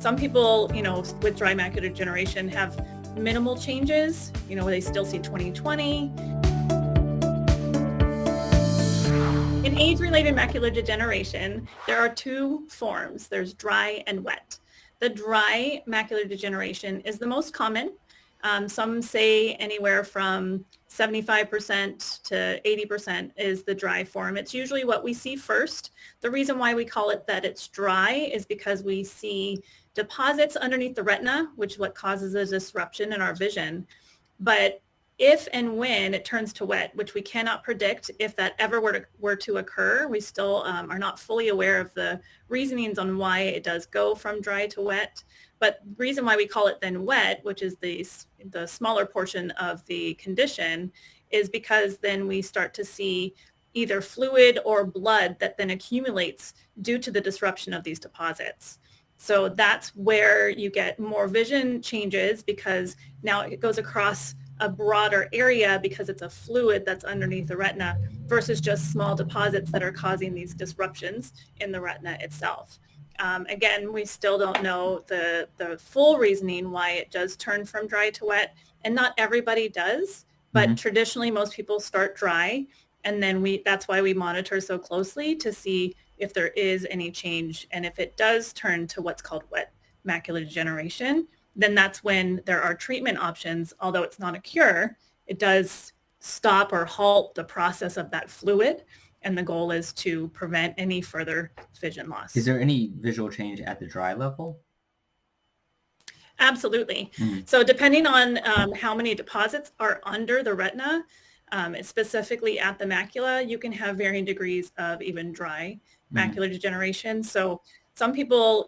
Some people, with dry macular degeneration have minimal changes, where they still see 20/20. In age-related macular degeneration, there are two forms. There's dry and wet. The dry macular degeneration is the most common. Some say anywhere from 75% to 80% is the dry form. It's usually what we see first. The reason why we call it that it's dry is because we see deposits underneath the retina, which is what causes a disruption in our vision. But if and when it turns to wet, which we cannot predict if that ever were to occur, we still are not fully aware of the reasonings on why it does go from dry to wet. But the reason why we call it then wet, which is the smaller portion of the condition, is because then we start to see either fluid or blood that then accumulates due to the disruption of these deposits. So that's where you get more vision changes, because now it goes across a broader area because it's a fluid that's underneath the retina versus just small deposits that are causing these disruptions in the retina itself. Again, we still don't know the full reasoning why it does turn from dry to wet, and not everybody does, but traditionally most people start dry, and then that's why we monitor so closely to see if there is any change. And if it does turn to what's called wet macular degeneration, then that's when there are treatment options. Although it's not a cure, it does stop or halt the process of that fluid. And the goal is to prevent any further vision loss. Is there any visual change at the dry level? Absolutely. So depending on how many deposits are under the retina, specifically at the macula, you can have varying degrees of even dry macular degeneration. So some people,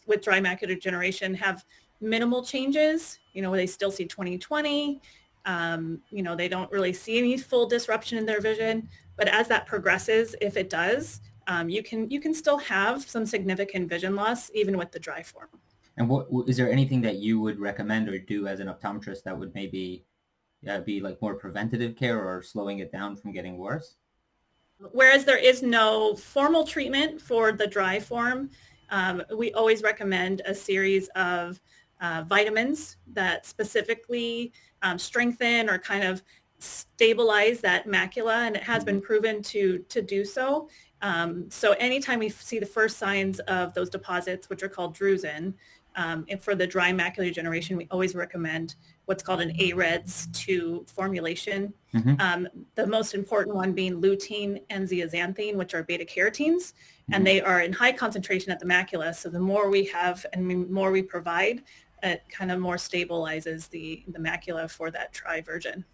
with dry macular degeneration have minimal changes, where they still see 20/20. They don't really see any full disruption in their vision. But as that progresses, if it does, you can still have some significant vision loss even with the dry form. And what is there anything that you would recommend or do as an optometrist that would maybe be like more preventative care or slowing it down from getting worse? Whereas there is no formal treatment for the dry form, we always recommend a series of vitamins that specifically strengthen or kind of stabilize that macula, and it has been proven to do so. So anytime we see the first signs of those deposits, which are called drusen, and for the dry macular degeneration, we always recommend what's called an AREDS 2 formulation. The most important one being Lutein and Zeaxanthin, which are beta carotenes, and they are in high concentration at the macula. So the more we have and the more we provide, it kind of more stabilizes the macula for that dry version.